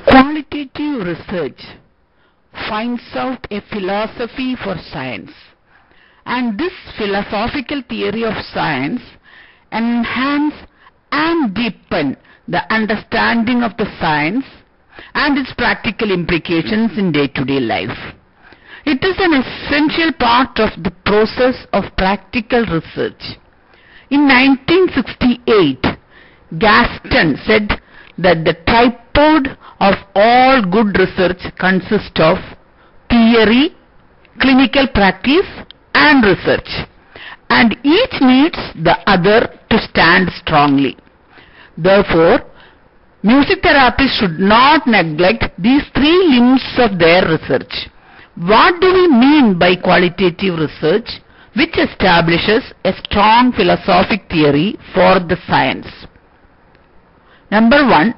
Qualitative research finds out a philosophy for science, and this philosophical theory of science enhance and deepen the understanding of the science and its practical implications in day-to-day life. It is an essential part of the process of practical research. In 1968, Gaston said that the tripod of all good research consists of theory, clinical practice, and research, and each needs the other to stand strongly. Therefore, music therapists should not neglect these three limbs of their research. What do we mean by qualitative research, which establishes a strong philosophic theory for the science? Number one,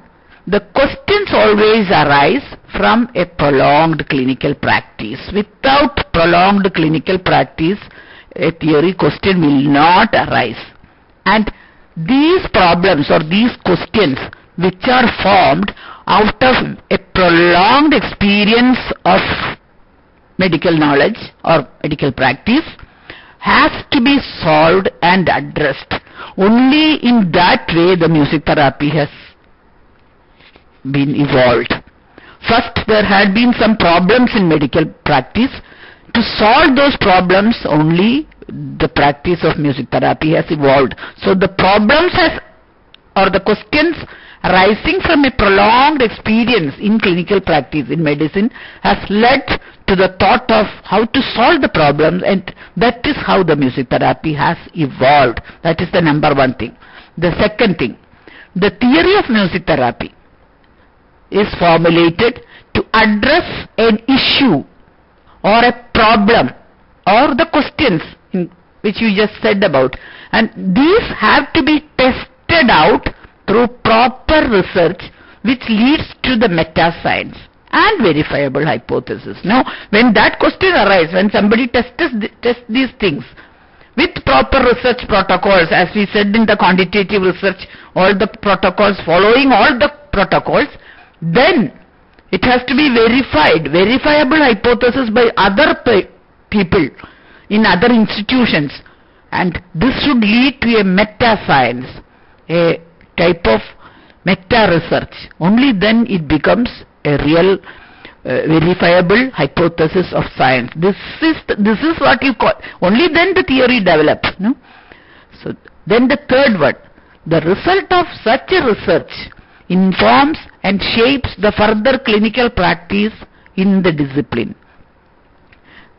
the questions always arise from a prolonged clinical practice. Without prolonged clinical practice, a theory question will not arise. And these problems or these questions which are formed out of a prolonged experience of medical knowledge or medical practice has to be solved and addressed. Only in that way the music therapy has been evolved. First, there had been some problems in medical practice. To solve those problems, only the practice of music therapy has evolved. So the problems or the questions arising from a prolonged experience in clinical practice in medicine has led to the thought of how to solve the problems, and that is how the music therapy has evolved. That is the number one thing. The second thing, the theory of music therapy is formulated to address an issue or a problem or the questions which you just said about, and these have to be tested out through proper research which leads to the meta-science and verifiable hypothesis. Now, when that question arises, when somebody tests these things with proper research protocols, as we said in the quantitative research, all the protocols, following all the protocols, then it has to be verifiable hypothesis by other people in other institutions, and this should lead to a meta-science, a type of meta-research. Only then it becomes a real verifiable hypothesis of science. This is what you call, only then the theory develops. No? So then the third one, the result of such a research informs and shapes the further clinical practice in the discipline.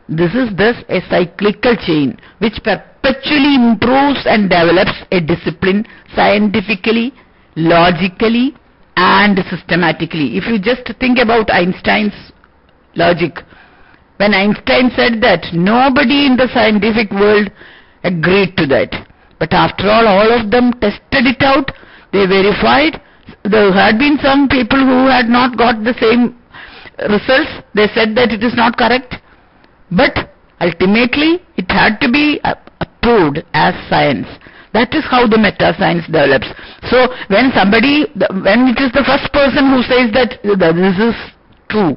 This is thus a cyclical chain which perpetually improves and develops a discipline scientifically, logically, and systematically. If you just think about Einstein's logic, when Einstein said that, nobody in the scientific world agreed to that. But after all of them tested it out, they verified. There had been some people who had not got the same results. They said that it is not correct. But ultimately, it had to be approved as science. That is how the meta-science develops. So when it is the first person who says that this is true,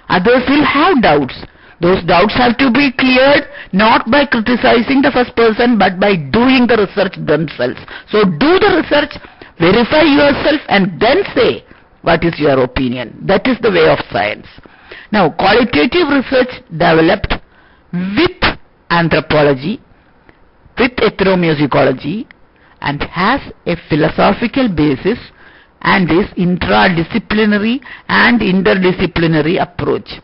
others will have doubts. Those doubts have to be cleared not by criticizing the first person, but by doing the research themselves. So do the research, verify yourself, and then say what is your opinion. That is the way of science. Now, qualitative research developed with anthropology, with ethnomusicology, and has a philosophical basis and is intradisciplinary and interdisciplinary approach.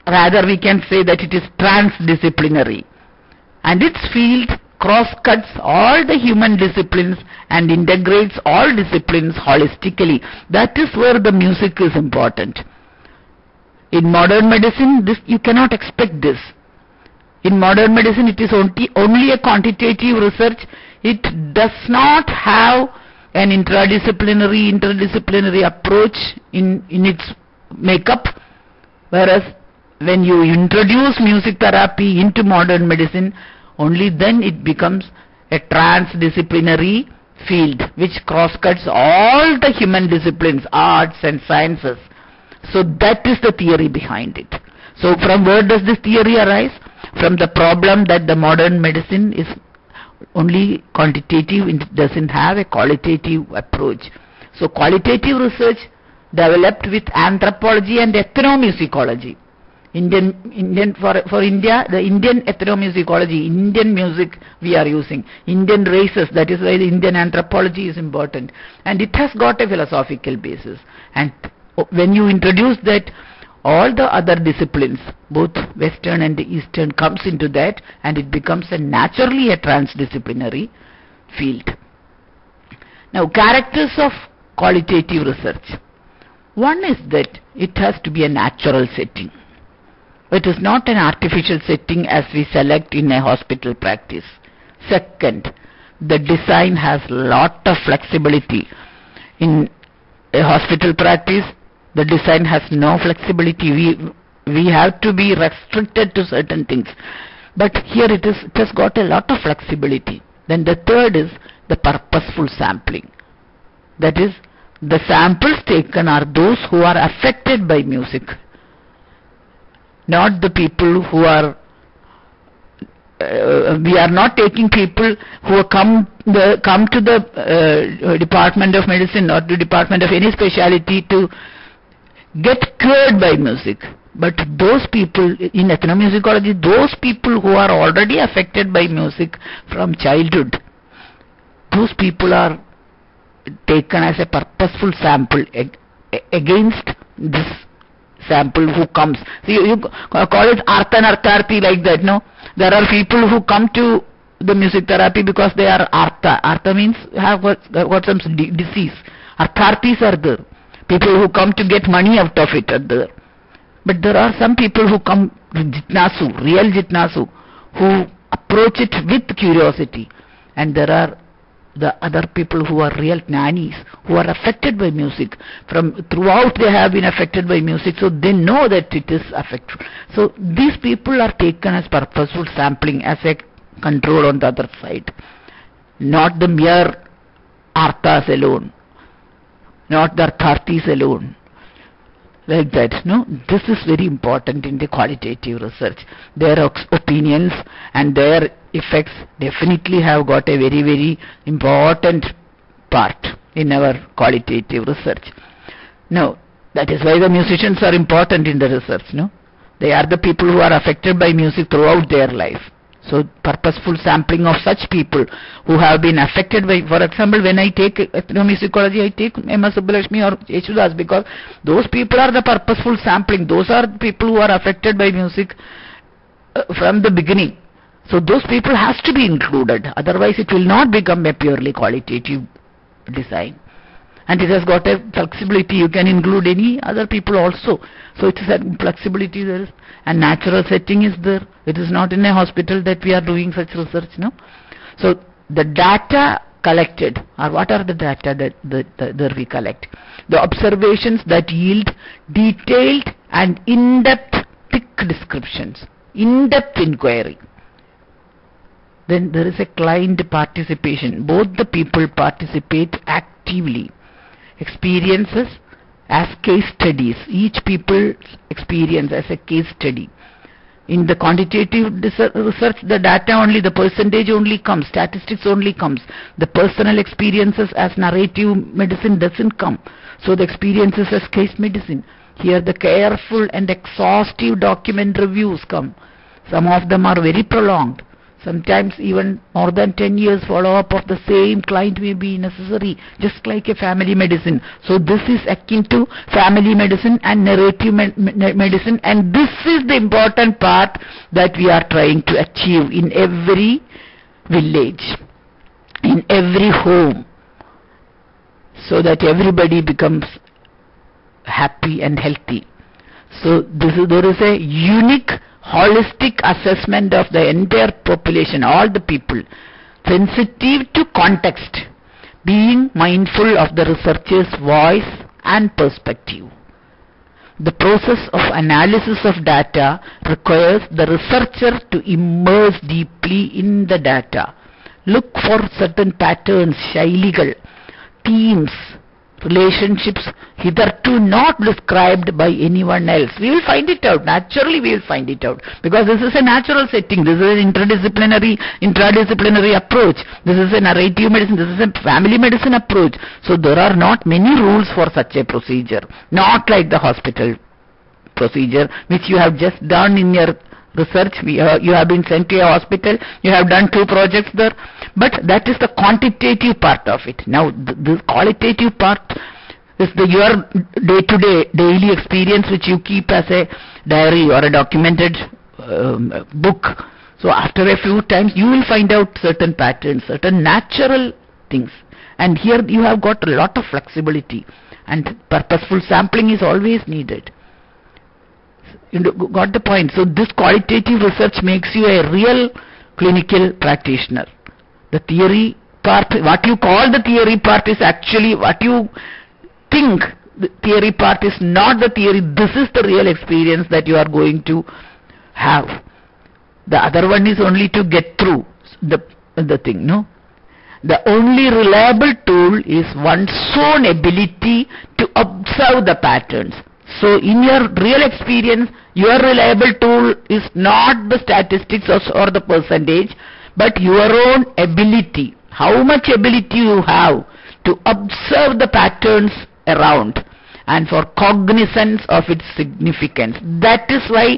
Rather, we can say that it is transdisciplinary, and its field cross-cuts all the human disciplines and integrates all disciplines holistically. That is where the music is important. In modern medicine, you cannot expect this. In modern medicine, it is only a quantitative research. It does not have an interdisciplinary approach in its makeup, whereas when you introduce music therapy into modern medicine, only then it becomes a transdisciplinary field which cross-cuts all the human disciplines, arts and sciences. So that is the theory behind it. So from where does this theory arise? From the problem that the modern medicine is only quantitative, it doesn't have a qualitative approach. So qualitative research developed with anthropology and ethnomusicology. For India, the Indian ethnomusicology, Indian music we are using, Indian races, that is why the Indian anthropology is important. And it has got a philosophical basis. And when you introduce that, all the other disciplines, both Western and Eastern, comes into that, and it becomes naturally a transdisciplinary field. Now, characters of qualitative research. One is that it has to be a natural setting. It is not an artificial setting as we select in a hospital practice. Second, the design has lot of flexibility. In a hospital practice, the design has no flexibility. We have to be restricted to certain things. But here it has got a lot of flexibility. Then the third is the purposeful sampling. That is, the samples taken are those who are affected by music, not the people who are, we are not taking people who come to the Department of Medicine or the Department of any specialty to get cured by music. But those people in ethnomusicology, those people who are already affected by music from childhood, those people are taken as a purposeful sample against this sample who comes. So you call it artha and artharthi like that, no? There are people who come to the music therapy because they are artha. Artha means have got some disease. Artharthis are there. People who come to get money out of it are there. But there are some people who come jitnasu, real jitnasu, who approach it with curiosity. And there are the other people who are real jnanis, who are affected by music. Throughout they have been affected by music, so they know that it is affectful. So these people are taken as purposeful sampling, as a control on the other side. Not the mere arthas alone, not the artharthis alone. Like that, no? This is very important in the qualitative research. Their opinions and their effects definitely have got a very, very important part in our qualitative research. Now, that is why the musicians are important in the research, no? They are the people who are affected by music throughout their life. So, purposeful sampling of such people who have been affected by, for example, when I take ethnomusicology, I take M.S. Subbulakshmi or Yesudas, because those people are the purposeful sampling. Those are the people who are affected by music from the beginning. So, those people has to be included. Otherwise, it will not become a purely qualitative design. And it has got a flexibility. You can include any other people also. So it is a flexibility there is, and natural setting is there. It is not in a hospital that we are doing such research, no? So the data collected, or what are the data that we collect? The observations that yield detailed and in-depth thick descriptions, in-depth inquiry. Then there is a client participation. Both the people participate actively. Experiences as case studies, each people's experience as a case study. In the quantitative research, the data only, the percentage only comes, statistics only comes. The personal experiences as narrative medicine doesn't come. So the experiences as case medicine. Here the careful and exhaustive document reviews come. Some of them are very prolonged. Sometimes even more than 10 years follow-up of the same client may be necessary, just like a family medicine. So this is akin to family medicine and narrative medicine, and this is the important part that we are trying to achieve in every village, in every home, so that everybody becomes happy and healthy. So there is a unique holistic assessment of the entire population, all the people, sensitive to context, being mindful of the researcher's voice and perspective. The process of analysis of data requires the researcher to immerse deeply in the data, look for certain patterns, shailikal, themes, relationships hitherto not described by anyone else. We will find it out. Naturally we will find it out. Because this is a natural setting. This is an interdisciplinary approach. This is a narrative medicine. This is a family medicine approach. So there are not many rules for such a procedure. Not like the hospital procedure which you have just done in your research. You have been sent to a hospital. You have done 2 projects there. But that is the quantitative part of it. Now, the qualitative part is your day-to-day, daily experience which you keep as a diary or a documented book. So, after a few times, you will find out certain patterns, certain natural things. And here you have got a lot of flexibility. And purposeful sampling is always needed. You got the point. So, this qualitative research makes you a real clinical practitioner. The theory part, what you call the theory part is actually what you think. The theory part is not the theory. This is the real experience that you are going to have. The other one is only to get through the thing, no? The only reliable tool is one's own ability to observe the patterns. So in your real experience, your reliable tool is not the statistics or the percentage, but your own ability. How much ability you have to observe the patterns around and for cognizance of its significance. That is why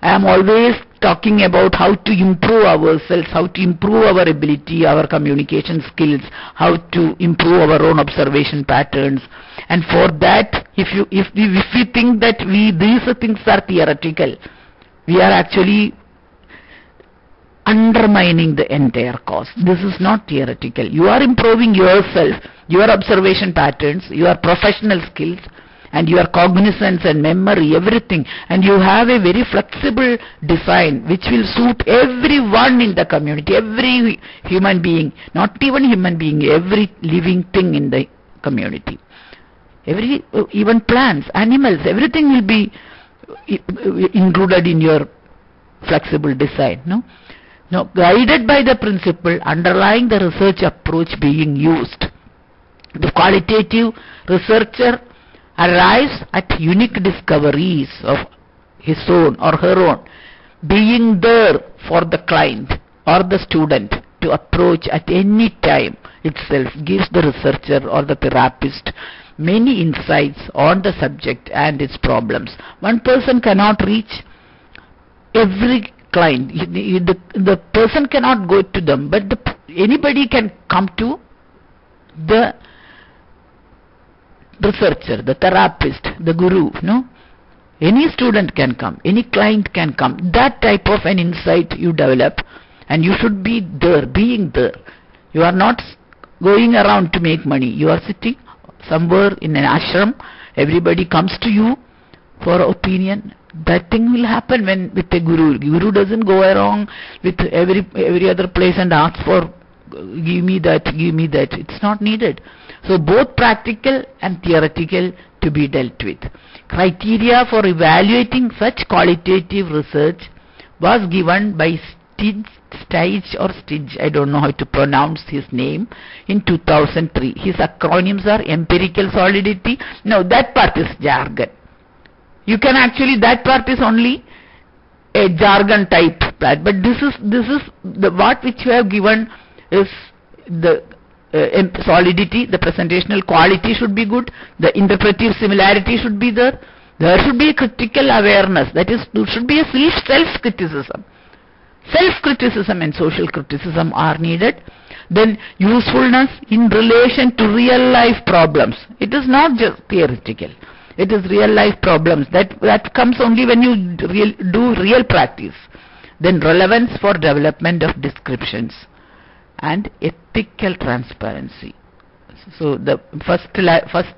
I am always talking about how to improve ourselves, how to improve our ability, our communication skills, how to improve our own observation patterns. And for that, if we think that these things are theoretical, we are actually undermining the entire cause. This is not theoretical. You are improving yourself, your observation patterns, your professional skills, and your cognizance and memory, everything. And you have a very flexible design which will suit everyone in the community, every human being, not even human being, every living thing in the community. Even plants, animals, everything will be included in your flexible design. Now, guided by the principle underlying the research approach being used, the qualitative researcher arrives at unique discoveries of his own or her own, being there for the client or the student to approach at any time itself gives the researcher or the therapist many insights on the subject and its problems. One person cannot reach every client. The person cannot go to them, but anybody can come to the researcher, the therapist, the guru, no? Any student can come, any client can come. That type of an insight you develop, and you should be there, being there. You are not going around to make money. You are sitting somewhere in an ashram. Everybody comes to you for opinion. That thing will happen when with a guru. Guru doesn't go around with every other place and ask for give me that, give me that. It's not needed. So both practical and theoretical to be dealt with. Criteria for evaluating such qualitative research was given by Stige, I don't know how to pronounce his name, in 2003. His acronyms are empirical solidity. No, that part is jargon. You can actually, that part is only a jargon type part, but this is the what which you have given is the solidity, the presentational quality should be good, the interpretive similarity should be there, there should be a critical awareness, that is, there should be a self-criticism. Self-criticism and social criticism are needed. Then usefulness in relation to real life problems. It is not just theoretical. It is real life problems. That comes only when you do real practice. Then relevance for development of descriptions and ethical transparency. So the first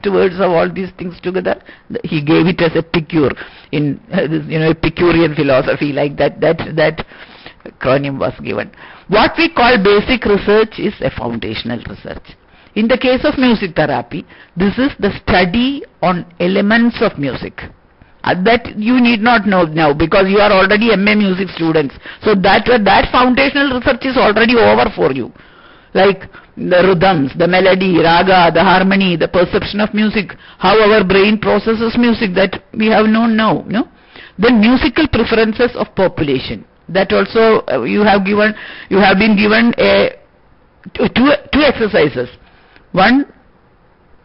words of all these things together, he gave it as epicure in Epicurean philosophy, like that acronym was given. What we call basic research is a foundational research. In the case of music therapy, this is the study on elements of music. That you need not know now, because you are already MA music students. So that foundational research is already over for you. Like the rhythms, the melody, raga, the harmony, the perception of music, how our brain processes music, that we have known now. No? Then musical preferences of population. That also you have been given two exercises. One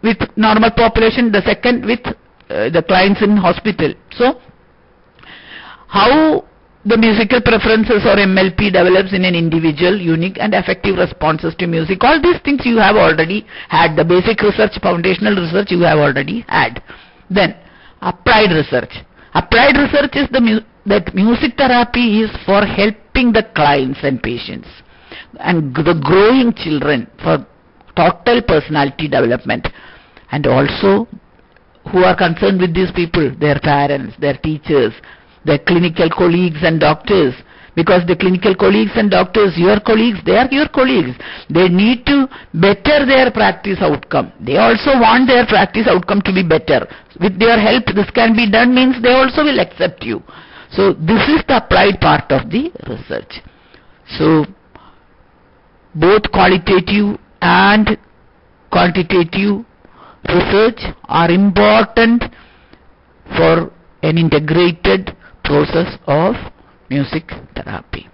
with normal population, the second with the clients in hospital. So how the musical preferences or MLP develops in an individual, unique and effective responses to music. All these things you have already had. The basic research, foundational research you have already had. Then applied research. Applied research is that music therapy is for helping the clients and patients and the growing children for total personality development, and also who are concerned with these people, their parents, their teachers, their clinical colleagues and doctors, because the clinical colleagues and doctors, your colleagues, they are your colleagues. They need to better their practice outcome. They also want their practice outcome to be better. With their help, this can be done, means they also will accept you. So this is the applied part of the research. So both qualitative and quantitative research are important for an integrated process of music therapy.